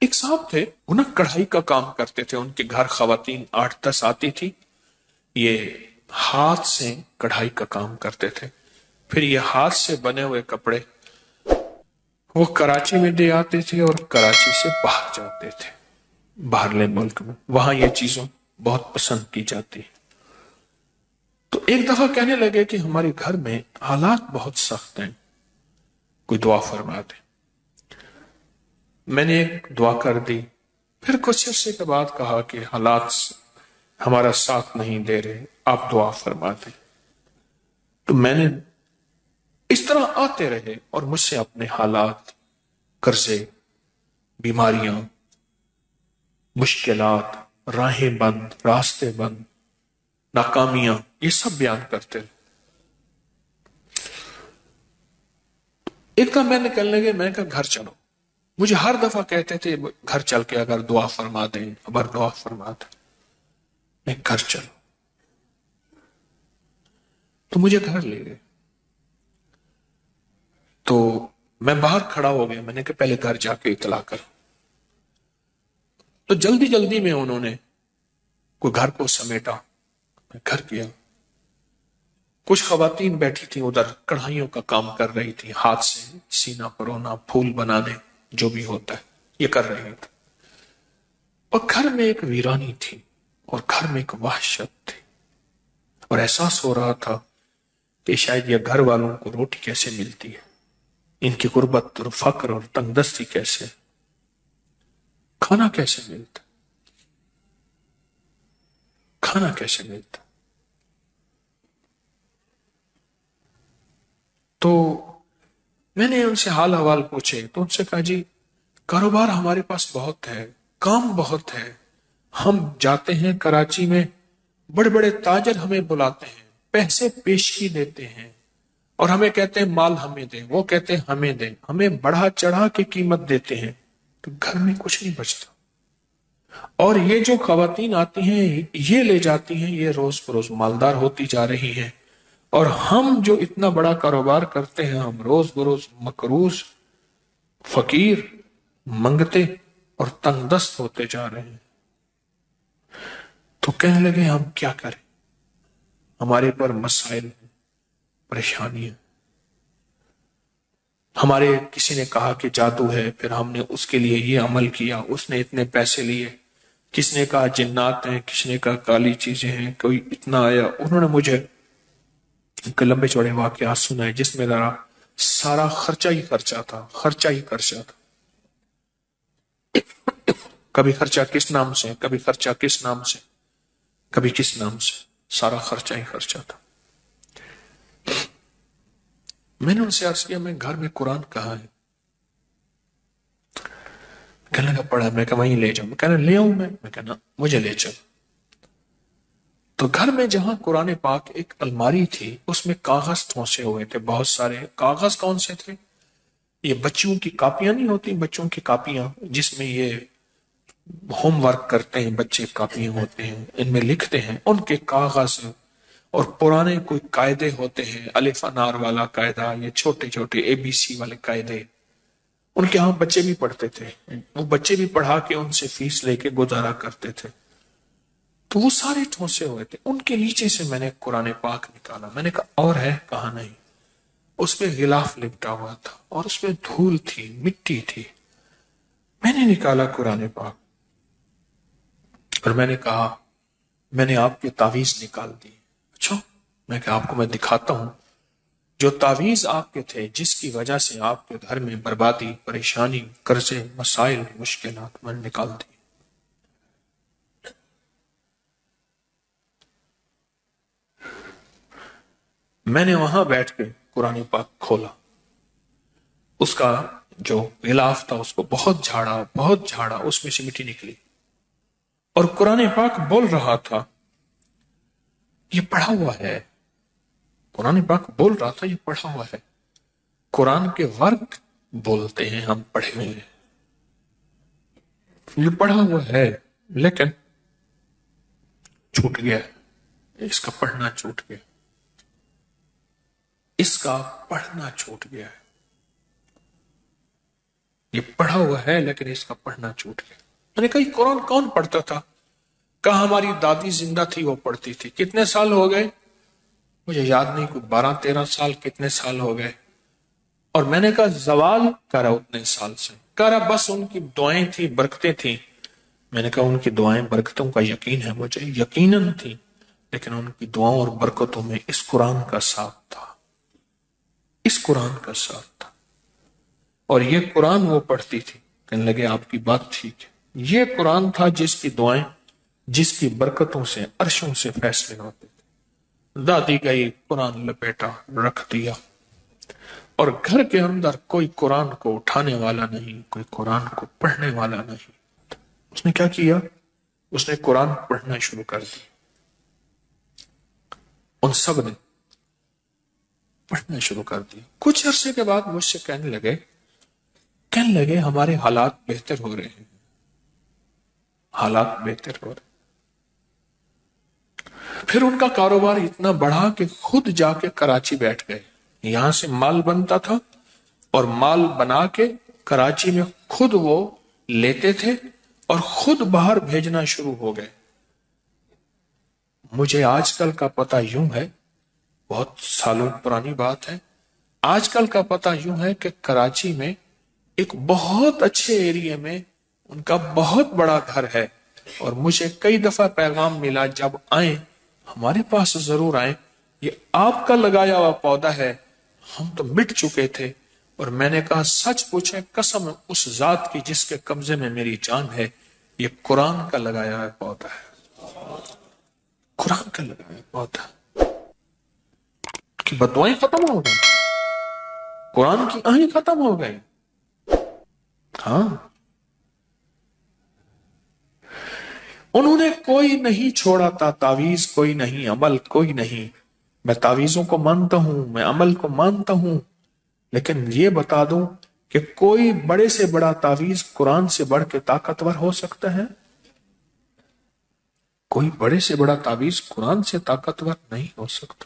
ایک صاحب تھے، وہ نا کڑھائی کا کام کرتے تھے، ان کے گھر خواتین 8-10 آتی تھی، یہ ہاتھ سے کڑھائی کا کام کرتے تھے، پھر یہ ہاتھ سے بنے ہوئے کپڑے وہ کراچی میں دے آتے تھے اور کراچی سے باہر جاتے تھے، باہرلے ملک میں، وہاں یہ چیزوں بہت پسند کی جاتی۔ تو ایک دفعہ کہنے لگے کہ ہمارے گھر میں حالات بہت سخت ہیں، کوئی دعا فرما دے۔ میں نے ایک دعا کر دی، پھر کچھ عرصے کے بعد کہا کہ حالات ہمارا ساتھ نہیں دے رہے، آپ دعا فرما دیں۔ تو میں نے اس طرح آتے رہے اور مجھ سے اپنے حالات، قرضے، بیماریاں، مشکلات، راہیں بند، راستے بند، ناکامیاں، یہ سب بیان کرتے رہے۔ ایک دم میں نکلنے گئے، میں نے کہا گھر چلو۔ مجھے ہر دفعہ کہتے تھے گھر چل کے اگر دعا فرما دیں، اگر دعا فرما دیں، میں گھر چلو۔ تو مجھے گھر لے گئے، تو میں باہر کھڑا ہو گیا، میں نے کہا پہلے گھر جا کے اطلاع کرو۔ تو جلدی جلدی میں انہوں نے کوئی گھر کو سمیٹا، میں گھر گیا۔ کچھ خواتین بیٹھی تھیں ادھر، کڑھائیوں کا کام کر رہی تھی، ہاتھ سے سینہ پرونا، پھول بنانے، جو بھی ہوتا ہے یہ کر رہی تھی۔ اور گھر میں ایک ویرانی تھی، اور گھر میں ایک وحشت تھی، اور احساس ہو رہا تھا کہ شاید یہ گھر والوں کو روٹی کیسے ملتی ہے، ان کی غربت اور فقر اور تنگ دستی کیسے، کھانا کیسے ملتا، کھانا کیسے ملتا۔ تو میں نے ان سے حال حوال پوچھے، تو ان سے کہا جی کاروبار ہمارے پاس بہت ہے، کام بہت ہے، ہم جاتے ہیں کراچی میں، بڑے بڑے تاجر ہمیں بلاتے ہیں، پیسے پیشگی دیتے ہیں، اور ہمیں کہتے ہیں مال ہمیں دیں، وہ کہتے ہیں ہمیں دیں، ہمیں بڑھا چڑھا کے قیمت دیتے ہیں، تو گھر میں کچھ نہیں بچتا۔ اور یہ جو خواتین آتی ہیں یہ لے جاتی ہیں، یہ روز بروز مالدار ہوتی جا رہی ہیں، اور ہم جو اتنا بڑا کاروبار کرتے ہیں، ہم روز بروز مقروض، فقیر، منگتے اور تنگ دست ہوتے جا رہے ہیں۔ تو کہنے لگے ہم کیا کریں، ہمارے پر مسائل ہیں، پریشانی ہے۔ ہمارے کسی نے کہا کہ جادو ہے، پھر ہم نے اس کے لیے یہ عمل کیا، اس نے اتنے پیسے لیے، کس نے کہا جنات ہیں، کس نے کہا کالی چیزیں ہیں، کوئی اتنا آیا۔ انہوں نے مجھے لمبے چوڑے واقعات سنائے جس میں ذرا سارا خرچہ ہی خرچہ تھا، خرچہ ہی خرچہ تھا، کبھی خرچہ کس نام سے، کبھی خرچہ کس نام سے، کبھی کس نام سے، سارا خرچہ ہی خرچہ تھا۔ میں نے ان سے عرض کیا میں گھر میں قرآن کہاں ہے؟ کہنے لگا پڑھا، میں کہا وہیں لے جاؤں، میں کہنا لے آؤں، میں کہنا مجھے لے چل۔ تو گھر میں جہاں قرآن پاک ایک الماری تھی، اس میں کاغذ ٹھونسے ہوئے تھے، بہت سارے کاغذ۔ کون سے تھے؟ یہ بچوں کی کاپیاں نہیں ہوتی، بچوں کی کاپیاں جس میں یہ ہوم ورک کرتے ہیں بچے، کاپیاں ہوتے ہیں ان میں لکھتے ہیں، ان کے کاغذ، اور پرانے کوئی قاعدے ہوتے ہیں، الف انار والا قاعدہ، یہ چھوٹے چھوٹے ABC والے قاعدے، ان کے ہاں بچے بھی پڑھتے تھے، وہ بچے بھی پڑھا کے ان سے فیس لے کے گزارا کرتے تھے۔ تو وہ سارے ٹھونسے ہوئے تھے، ان کے نیچے سے میں نے قرآن پاک نکالا، میں نے کہا اور ہے؟ کہا نہیں۔ اس پہ غلاف لپٹا ہوا تھا، اور اس میں دھول تھی، مٹی تھی۔ میں نے نکالا قرآن پاک، اور میں نے کہا میں نے آپ کی تعویذ نکال دی۔ اچھا، میں کہ آپ کو میں دکھاتا ہوں جو تعویذ آپ کے تھے، جس کی وجہ سے آپ کے گھر میں بربادی، پریشانی، قرضے، مسائل، مشکلات، میں نے نکال دی۔ میں نے وہاں بیٹھ کے قرآن پاک کھولا، اس کا جو غلاف تھا اس کو بہت جھاڑا، بہت جھاڑا، اس میں سے مٹی نکلی، اور قرآن پاک بول رہا تھا، یہ پڑھا ہوا ہے، قرآن پاک بول رہا تھا یہ پڑھا ہوا ہے۔ قرآن کے ورق بولتے ہیں ہم پڑھے ہوئے ہیں، یہ پڑھا ہوا ہے، لیکن چھوٹ گیا، اس کا پڑھنا چھوٹ گیا، اس کا پڑھنا چھوٹ گیا ہے۔ یہ پڑھا ہوا ہے لیکن اس کا پڑھنا چھوٹ گیا۔ میں نے کہا یہ قرآن کون پڑھتا تھا؟ کہا ہماری دادی زندہ تھی وہ پڑھتی تھی۔ کتنے سال ہو گئے؟ مجھے یاد نہیں، کوئی 12-13 سال، کتنے سال ہو گئے۔ اور میں نے کہا زوال کرا اتنے سال سے؟ کرا بس ان کی دعائیں تھی، برکتیں تھیں۔ میں نے کہا ان کی دعائیں برکتوں کا یقین ہے مجھے، یقیناً تھی، لیکن ان کی دعاؤں اور برکتوں میں اس قرآن کا ساتھ تھا، اس قرآن کا ساتھ تھا۔ اور یہ قرآن وہ پڑھتی تھی۔ کہنے لگے آپ کی بات ٹھیک ہے، یہ قرآن تھا جس کی دعائیں، جس کی برکتوں سے عرشوں سے فیصلے ہوتے تھے۔ دادی گئی، قرآن لپیٹا، رکھ دیا، اور گھر کے اندر کوئی قرآن کو اٹھانے والا نہیں، کوئی قرآن کو پڑھنے والا نہیں۔ اس نے کیا کیا؟ اس نے قرآن پڑھنا شروع کر دی۔ ان سب نے پڑھنا شروع کر دی۔ کچھ عرصے کے بعد مجھ سے کہنے لگے ہمارے حالات بہتر ہو رہے ہیں، حالات بہتر ہو رہے ہیں۔ پھر ان کا کاروبار اتنا بڑھا کہ خود جا کے کراچی بیٹھ گئے۔ یہاں سے مال بنتا تھا اور مال بنا کے کراچی میں خود وہ لیتے تھے اور خود باہر بھیجنا شروع ہو گئے۔ مجھے آج کل کا پتہ یوں ہے، بہت سالوں پرانی بات ہے، آج کل کا پتہ یوں ہے کہ کراچی میں ایک بہت اچھے ایریے میں ان کا بہت بڑا گھر ہے، اور مجھے کئی دفعہ پیغام ملا جب آئیں ہمارے پاس ضرور آئیں، یہ آپ کا لگایا ہوا پودا ہے، ہم تو مٹ چکے تھے۔ اور میں نے کہا سچ پوچھیں، قسم اس ذات کی جس کے قبضے میں میری جان ہے، یہ قرآن کا لگایا ہوا پودا ہے، قرآن کا لگایا ہوا پودا کی بدوائیں ختم ہو گئی، قرآن کی آہیں ختم ہو گئی۔ ہاں، انہوں نے کوئی نہیں چھوڑا تھا، تعویذ کوئی نہیں، عمل کوئی نہیں۔ میں تعویذوں کو مانتا ہوں، میں عمل کو مانتا ہوں، لیکن یہ بتا دوں کہ کوئی بڑے سے بڑا تعویذ قرآن سے بڑھ کے طاقتور ہو سکتا ہے؟ کوئی بڑے سے بڑا تعویذ قرآن سے طاقتور نہیں ہو سکتا۔